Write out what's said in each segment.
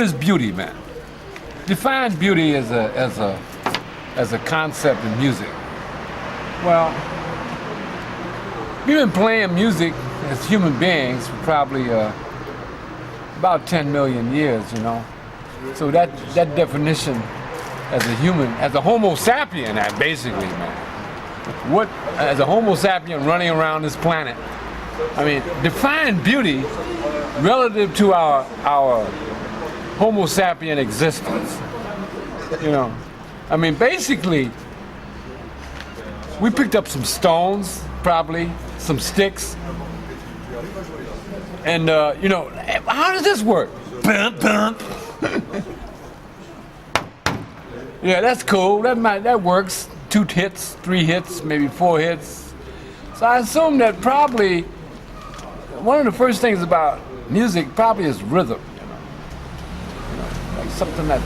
what is beauty, man? Define beauty as a concept in music. Well, we've been playing music as human beings for probably about 10 million years, you know. So that definition as a human, as a Homo sapien, basically, man. What, as a Homo sapien running around this planet, I mean, define beauty relative to our Homo sapien existence. You know, I mean, basically, we picked up some stones, probably some sticks, and you know, how does this work? Bump, bump. Yeah, that's cool. That works. 2 hits, 3 hits, maybe 4 hits. So I assume that probably one of the first things about music probably is rhythm. You know, like something that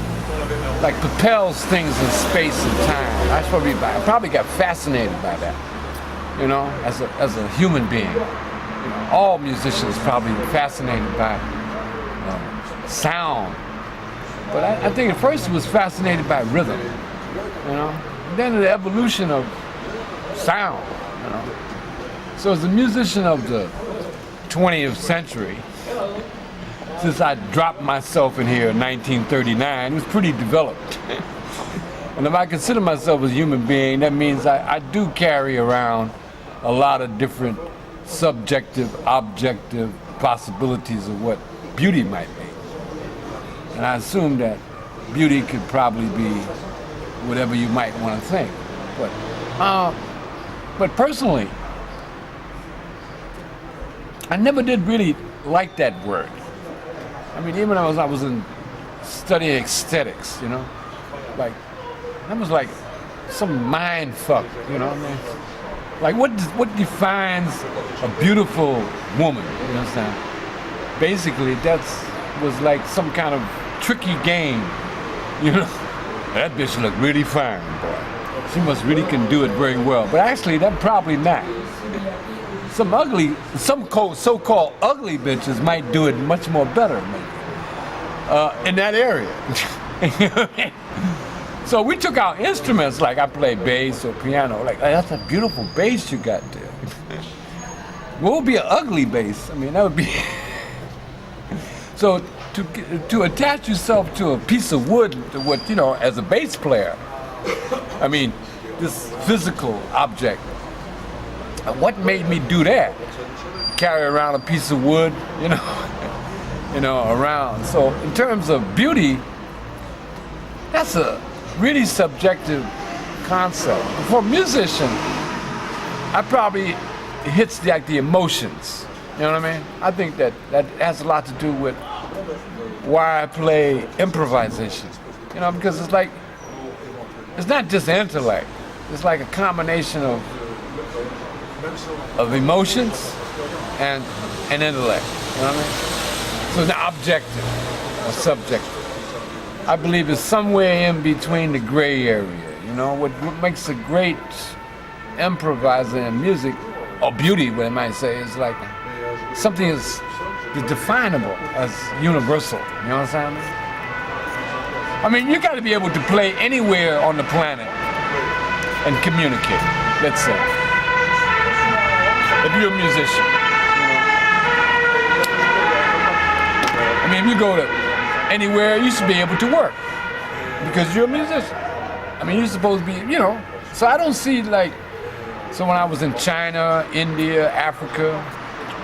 like propels things in space and time. I probably got fascinated by that. You know, as a human being. You know, all musicians probably fascinated by sound. But I think at first it was fascinated by rhythm, you know. And then the evolution of sound, you know. So as a musician of the 20th century, since I dropped myself in here in 1939, it was pretty developed. And if I consider myself as a human being, that means I do carry around a lot of different subjective, objective possibilities of what beauty might be. And I assume that beauty could probably be whatever you might want to think. But personally, I never did really like that word. I mean, even when I was studying aesthetics, you know, like that was like some mind fuck, you know what I mean? Like what defines a beautiful woman? You understand? Basically, was like some kind of tricky game, you know. That bitch look really fine, boy. She must really can do it very well. But actually, that probably not. Some so-called ugly bitches might do it much more better, maybe, in that area. So we took out instruments like I play bass or piano. Like, hey, that's a beautiful bass you got there. What would be an ugly bass? I mean, that would be. So to attach yourself to a piece of wood, what, you know, as a bass player, I mean, this physical object. What made me do that? Carry around a piece of wood, you know, around. So in terms of beauty, that's a really subjective concept. For a musician, I probably hits like the emotions. You know what I mean? I think that has a lot to do with why I play improvisation. You know, because it's not just intellect. It's like a combination of emotions and intellect. You know what I mean? So it's objective or subjective. I believe it's somewhere in between the gray area. You know, what makes a great improviser in music, or beauty, what I might say, is like something is definable as universal. You know what I'm saying? I mean, you got to be able to play anywhere on the planet and communicate, let's say. If you're a musician, you know. I mean, if you go to anywhere, you should be able to work because you're a musician. I mean, you're supposed to be, you know. So I don't see like, so when I was in China, India, Africa,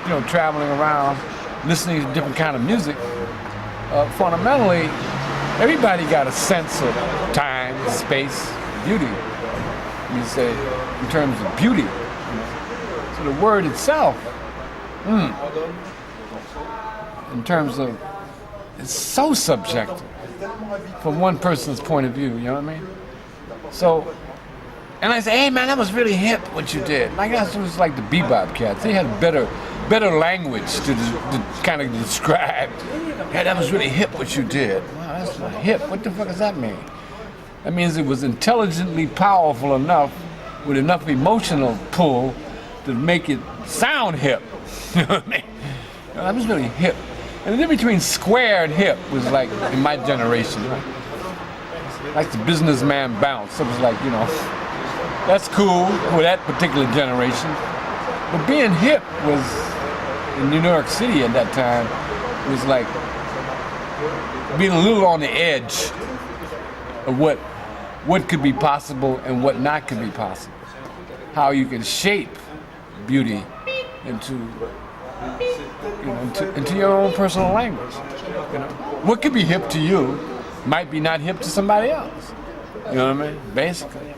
you know, traveling around, listening to different kind of music, fundamentally, everybody got a sense of time, space, beauty. You say, in terms of beauty. So the word itself, in terms of, it's so subjective from one person's point of view, you know what I mean? So, and I say, hey man, that was really hip what you did. Like that was like the bebop cats. They had better language to kind of describe. Hey, that was really hip what you did. Wow, that's hip. What the fuck does that mean? That means it was intelligently powerful enough, with enough emotional pull to make it sound hip. You know what I mean? That was really hip. And the difference between square and hip was like, in my generation, like the businessman bounce. It was like, that's cool for that particular generation. But being hip was, in New York City at that time, was like being a little on the edge of what could be possible and what not could be possible. How you can shape beauty into your own personal language. What could be hip to you might be not hip to somebody else. You know what I mean? Basically.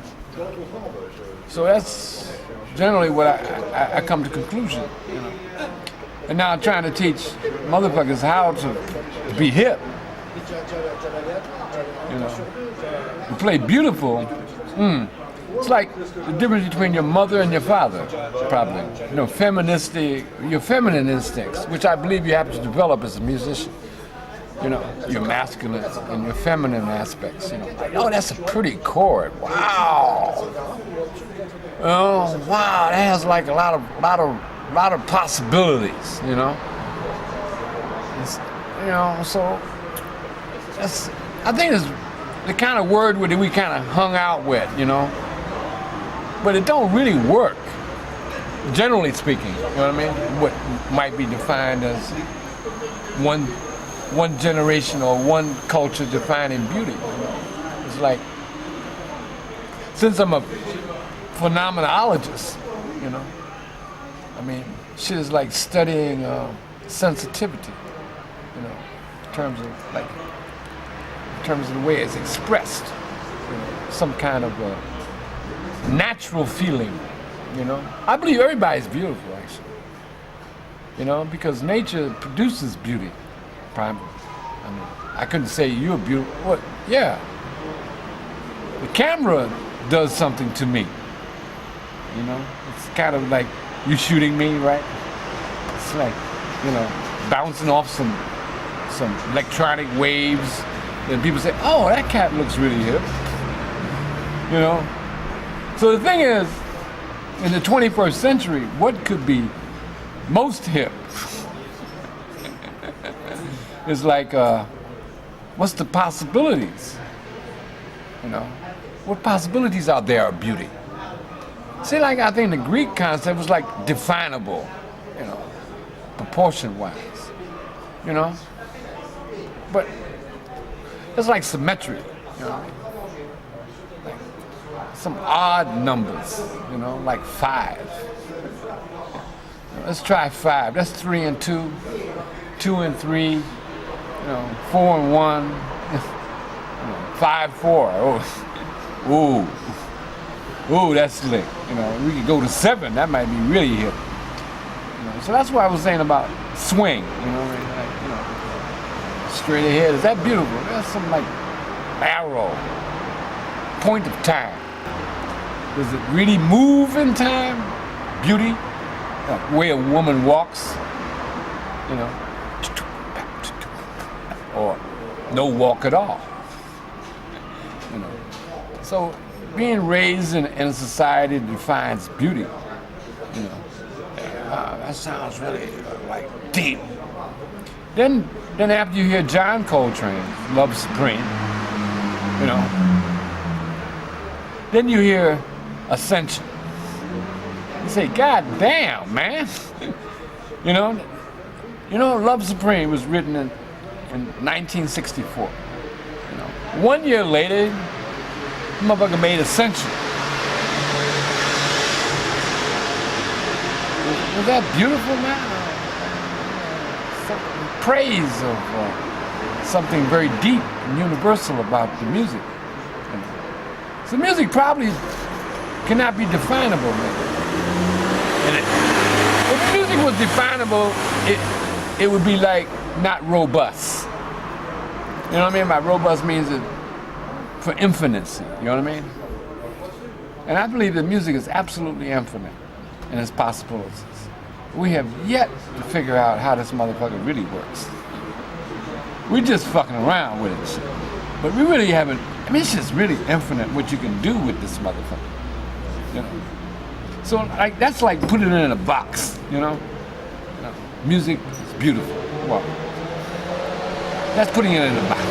So that's generally what I come to conclusion. And now I'm trying to teach motherfuckers how to be hip. To play beautiful. It's like the difference between your mother and your father, probably. Your feminine instincts, which I believe you have to develop as a musician. Your masculine and your feminine aspects. Like, oh, that's a pretty chord. Wow. Oh, wow, that has like a lot of possibilities. So that's, I think it's the kind of word that we kind of hung out with, but it don't really work, generally speaking. You know what I mean? What might be defined as one generation or one culture defining beauty. It's like, since I'm a phenomenologist, shit is like studying sensitivity, in terms of the way it's expressed, some kind of natural feeling, I believe everybody's beautiful, actually, because nature produces beauty. I couldn't say you're beautiful. What? Yeah. The camera does something to me. It's kind of like you shooting me, right? It's like, bouncing off some electronic waves, and people say, "Oh, that cat looks really hip." So the thing is, in the 21st century, what could be most hip? It's like, what's the possibilities? What possibilities out there of beauty? See, like, I think the Greek concept was like definable, proportion-wise, But it's like symmetry, like some odd numbers, like 5. Let's try 5. That's 3 and 2, 2 and 3, 4 and 1, 5, 4. Oh, ooh, that's slick. We could go to 7. That might be really hip. So that's what I was saying about swing. Straight ahead. Is that beautiful? That's some like arrow, point of time. Does it really move in time? Beauty, the way a woman walks, or no walk at all. So being raised in a society that defines beauty, that sounds really like deep. Then after you hear John Coltrane, Love Supreme, then you hear Ascension. You say, God damn, man. Love Supreme was written in 1964. 1 year later, the motherfucker made Ascension. Was that beautiful, man? Praise of something very deep and universal about the music. So music probably cannot be definable, man. If music was definable, it would be like not robust. You know what I mean? By robust means for infinity. You know what I mean? And I believe that music is absolutely infinite in its possibilities. We have yet to figure out how this motherfucker really works. We just fucking around with it, shit. But we really haven't. It's just really infinite what you can do with this motherfucker. So like that's like putting it in a box. Music is beautiful. Well, That's putting it in a box.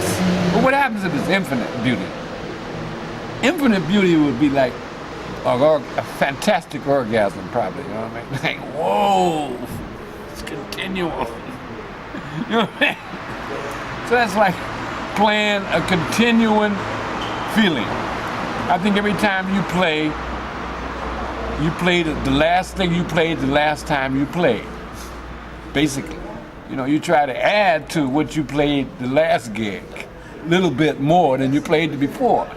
But what happens if it's infinite beauty? Infinite beauty would be like a fantastic orgasm, probably. You know what I mean? Like, whoa, it's continual. You know what I mean? So that's like playing a continuing feeling. I think every time you play the last thing you played the last time you played. Basically, you know, you try to add to what you played the last gig, a little bit more than you played before.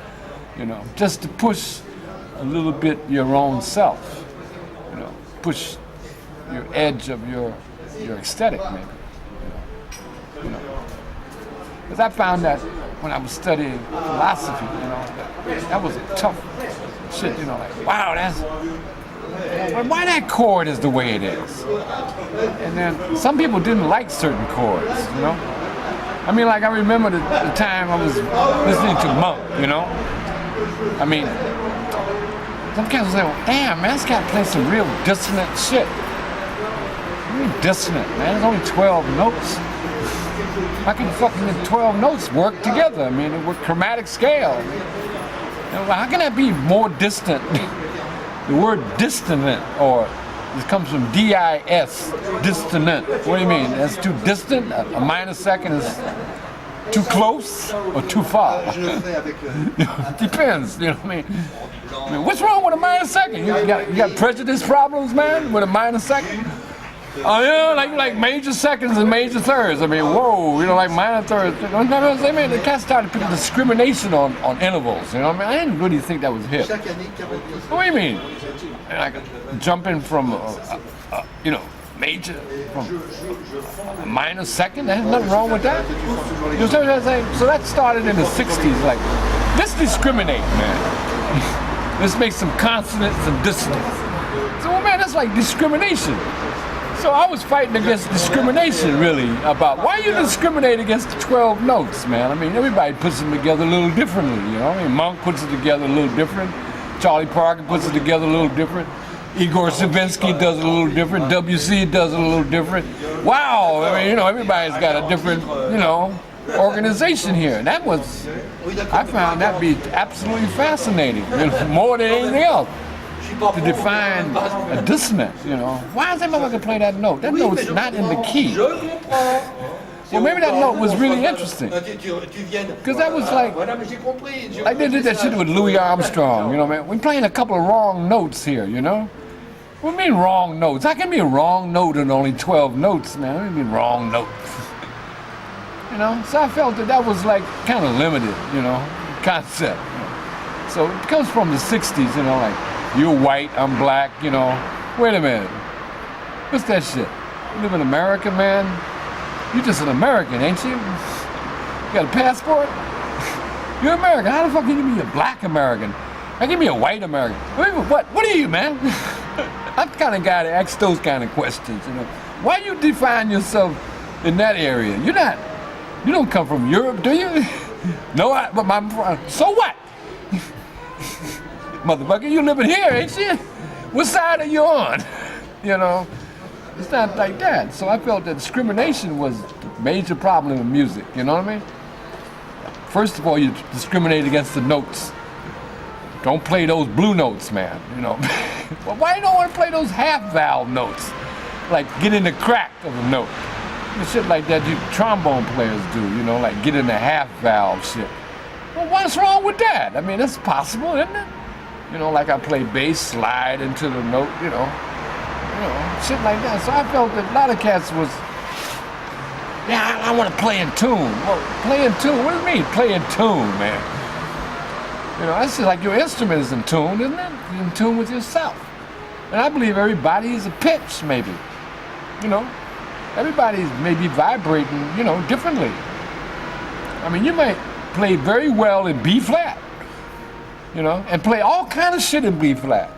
You know, just to push a little bit your own self. You know, push your edge of your aesthetic, maybe. You know. Because I found that when I was studying philosophy, you know, that was a tough shit, you know, like, wow, why that chord is the way it is? And then some people didn't like certain chords, you know? I mean, like, I remember the time I was listening to Monk, you know? I mean, some cats would say, well, damn, man, this guy plays some real dissonant shit. Really dissonant, man, there's only 12 notes. How can fucking 12 notes work together? I mean, with chromatic scale. How can that be more distant? The word dissonant, or it comes from D-I-S, dissonant. What do you mean? That's too distant? A minor second is too close or too far? It depends, you know what I mean? What's wrong with a minor second? You got prejudice problems, man, with a minor second? Oh yeah, like major seconds and major thirds. I mean, whoa, you know, like minor thirds. I mean, the cat started putting discrimination on intervals. You know what I mean? I didn't really think that was hip. What do you mean? Like jumping from, you know, major from a minor second? There's nothing wrong with that. You know what I'm saying? So that started in the '60s. Like, let's discriminate, man. Let's make some consonants and dissonance. So, man, that's like discrimination. So I was fighting against discrimination, really, about why you discriminate against the 12 notes, man. I mean, everybody puts them together a little differently, you know? I mean, Monk puts it together a little different. Charlie Parker puts it together a little different. Igor Stravinsky does it a little different. W.C. does it a little different. Wow, I mean, you know, everybody's got a different, you know, organization here. And that was, I found that to be absolutely fascinating, you know, more than anything else. To define a dissonant, you know. Why is that motherfucker play that note? That note's not in the key. Well, maybe that note was really interesting. Because that was like they did that shit with Louis Armstrong, you know, man. We're playing a couple of wrong notes here, you know. What do you mean wrong notes? How can be a wrong note in only 12 notes, man? What do you mean wrong notes? You know, so I felt that was like kind of limited, you know, concept. You know? So it comes from the 60s, you know, like, you're white, I'm black, you know. Wait a minute. What's that shit? You live in America, man? You're just an American, ain't you? You got a passport? You're American. How the fuck can you be a black American? How can you be a white American? What are you, man? I'm the kind of guy that asks those kind of questions, you know. Why you define yourself in that area? You don't come from Europe, do you? No, so what? Motherfucker, you living here, ain't you? What side are you on? You know, it's not like that. So I felt that discrimination was a major problem in music, you know what I mean? First of all, you discriminate against the notes. Don't play those blue notes, man, you know. Well, why you don't want to play those half valve notes? Like get in the crack of a note. And shit like that trombone players do, you know, like get in the half valve shit. Well, what's wrong with that? I mean, that's possible, isn't it? You know, like I play bass, slide into the note, you know, shit like that. So I felt that a lot of cats was, yeah, I want to play in tune. Well, play in tune? What do you mean, play in tune, man? You know, that's just like your instrument is in tune, isn't it? You're in tune with yourself. And I believe everybody is a pitch, maybe. You know, everybody's maybe vibrating, you know, differently. I mean, you might play very well in B flat. You know, and play all kind of shit in B flat.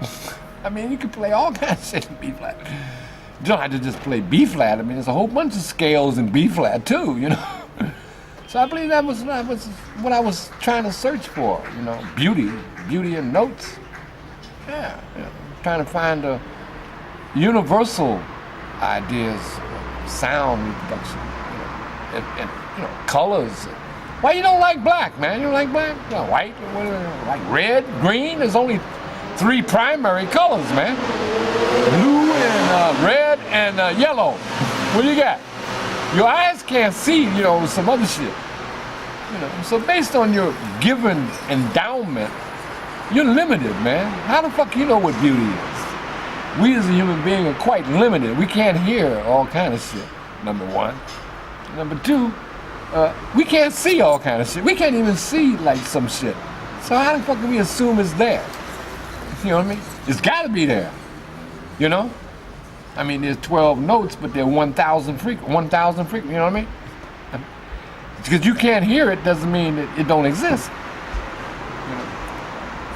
I mean, you can play all kind of shit in B flat. You don't have to just play B flat. I mean, there's a whole bunch of scales in B flat too, you know. So I believe that was what I was trying to search for, you know, beauty in notes. Yeah, trying to find the universal ideas of sound reproduction, you know, and colors. Why you don't like black, man? You don't like black? White? Like red, green? There's only 3 primary colors, man. Blue and red and yellow. What do you got? Your eyes can't see, some other shit. So based on your given endowment, you're limited, man. How the fuck you know what beauty is? We as a human being are quite limited. We can't hear all kind of shit, number one. Number two, we can't see all kind of shit. We can't even see like some shit. So how the fuck can we assume it's there? You know what I mean? It's gotta be there. I mean, there's 12 notes, but there are 1,000 frequencies, you know what I mean? Because you can't hear it doesn't mean that it don't exist.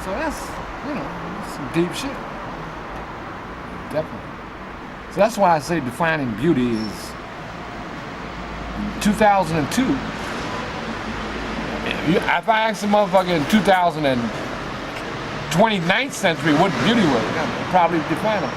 So that's, some deep shit. Definitely. So that's why I say defining beauty is 2002. If I asked a motherfucker in 29th century what beauty was, I'd probably define it.